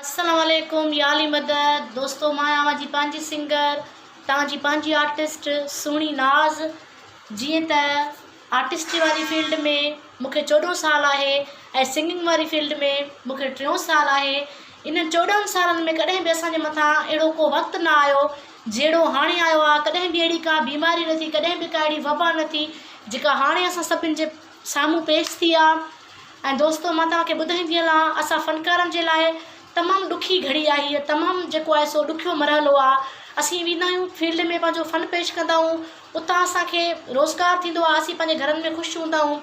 अस्सलाम वालेकुम याली मदद दोस्तों, मां आवां जी पंहिंजी सिंगर तव्हांजी पंहिंजी आर्टिस्ट सुहिणी नाज़। जीअं त आर्टिस्ट वारी फील्ड में मूंखे 14 साल आहे ऐं सिंगिंग वारी फील्ड में मूंखे 3 साल आहे। इन 14 सालनि में कॾहिं बि असांजे मथां अहिड़ो को वक़्तु न आयो जहिड़ो हाणे आयो आहे। कॾहिं बि अहिड़ी का बीमारी न थी, कॾहिं बि का अहिड़ी वबा न थी जेका हाणे असां सभिनि जे साम्हूं पेश थी आहे। ऐं दोस्तों, मां तव्हांखे ॿुधाईंदी हलां, असां फ़नकारनि जे लाइ तमामु ॾुखी घड़ी आहे हीअ, तमामु जेको आहे सो ॾुखियो मरहलो आहे। असीं वेंदा आहियूं फील्ड में, पंहिंजो फ़न पेश कंदा आहियूं, उतां असांखे रोज़गारु थींदो आहे, असीं पंहिंजे घरनि में ख़ुशि हूंदा आहियूं।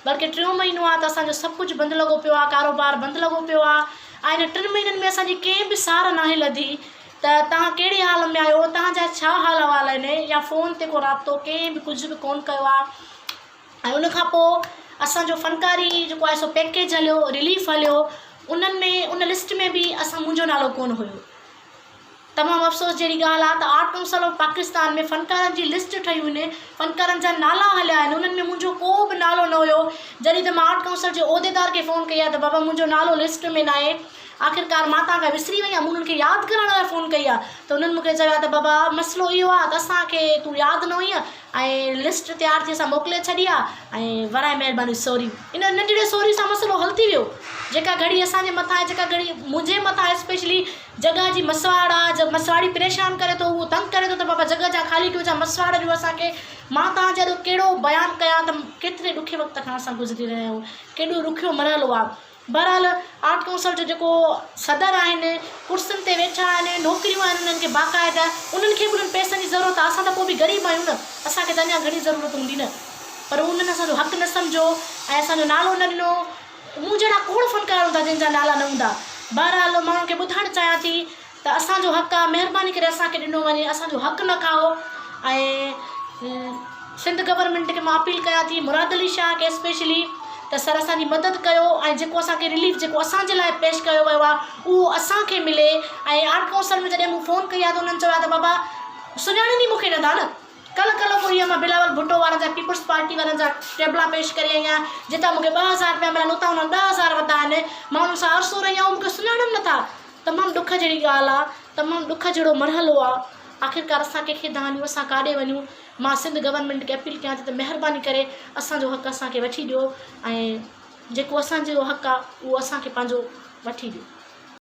बल्कि 3 महीनो आहे त असांजो सभु कुझु बंदि लॻो पियो आहे, कारोबार बंदि लॻो पियो आहे। ऐं इन 3 महीननि में असांजी कंहिं बि सार नाहे लधी त तव्हां कहिड़े हाल में आहियो, तव्हांजा छा हाल अहिवाल आहिनि, या फ़ोन ते को राब्तो कंहिं बि कुझु बि कोन कयो आहे। ऐं उनखां पोइ असांजो फ़नकारी जेको आहे सो पैकेज हलियो, रिलीफ हलियो, उन्हनि में उन लिस्ट में बि मुंहिंजो नालो कोन हुयो। तमामु अफ़सोस जहिड़ी ॻाल्हि आहे त आर्ट काउंसिल ऑफ पाकिस्तान में फ़नकारनि जी लिस्ट ठहियूं आहिनि, फ़नकारनि जा नाला हलिया आहिनि, उन्हनि में मुंहिंजो को बि नालो न हुयो। जॾहिं त मां आर्ट काउंसिल जे उहिदेदार खे फ़ोन कई आहे त बाबा मुंहिंजो नालो लिस्ट में न आहे, आख़िरकार मां तव्हांखे विसरी वई आहियां, मूं उन्हनि खे यादि करण लाइ फ़ोन कई आहे। त उन्हनि मूंखे चयो आहे त बाबा मसइलो इहो आहे त असांखे तूं यादि न हुईं ऐं लिस्ट तयारु थी असां मोकिले छॾी आहे, ऐं वराए महिरबानी सॉरी। इन नंढड़े सॉरी सां मसइलो हल थी वियो। जेका घड़ी असांजे मथां आहे, जेका घड़ी मुंहिंजे मथां स्पेशली जॻह जी मसवाड़ आहे, जब मसवाड़ी परेशान करे थो, उहो तंग करे थो त बाबा जॻह जा ख़ाली कयो, जा मसवाड़ ॾियो असांखे। मां तव्हांजे कहिड़ो बयानु कयां त केतिरे ॾुखे वक़्त खां असां गुज़री रहिया आहियूं, केॾो ॾुखियो मरहलो आहे। बहरहाल आर्ट काउंसिल जो जेको सदर आहिनि, कुर्सियुनि ते वेठा आहिनि, नौकिरियूं आहिनि उन्हनि खे बाक़ाइदा, उन्हनि खे बि उन्हनि पैसनि जी ज़रूरत आहे। असां त पोइ बि ग़रीब आहियूं न, असांखे त अञा घणी ज़रूरत हूंदी न, पर उन्हनि असांजो हक़ु न सम्झो ऐं असांजो नालो न ॾिनो। मूं जहिड़ा खोड़ फ़नकार हूंदा जंहिंजा नाला न हूंदा। बहरहाल माण्हुनि खे ॿुधाइणु चाहियां थी त असांजो हक़ु आहे, महिरबानी करे असांखे ॾिनो वञे, असांजो हक़ु न खाओ। ऐं सिंध गवर्नमेंट खे मां अपील कयां थी, मुराद अली शाह खे स्पेशली, त सर असांजी मदद कयो ऐं जेको असांखे रिलीफ जेको असांजे लाइ पेश कयो वियो आहे उहो असांखे मिले। ऐं आर्ट काउंसिल में जॾहिं मूं फ़ोन कई आहे त उन्हनि चयो आहे त बाबा सुञाणींदी मूंखे न था न, कल्ह को इहा मां बिलावल भुट्टो वारनि जा पीपल्स पार्टी वारनि जा टेबला पेश करे आई आहियां, जितां मूंखे 2000 रुपया मिलनि, उतां उन्हनि 10,000 वधा आहिनि। मां उन्हनि सां अरसो रही आहियां, मूंखे सुञाणनि नथा। तमामु ॾुख जहिड़ी ॻाल्हि आहे, तमामु ॾुख जहिड़ो मरहलो आहे। आख़िरकार असां कंहिंखे दानियूं, असां काॾे वञूं। मां सिंध गवर्नमेंट खे अपील कयां थी त महिरबानी करे असांजो हक़ु असांखे वठी ॾियो, ऐं जेको असांजो हक़ु आहे उहो असांखे पंहिंजो वठी ॾियो।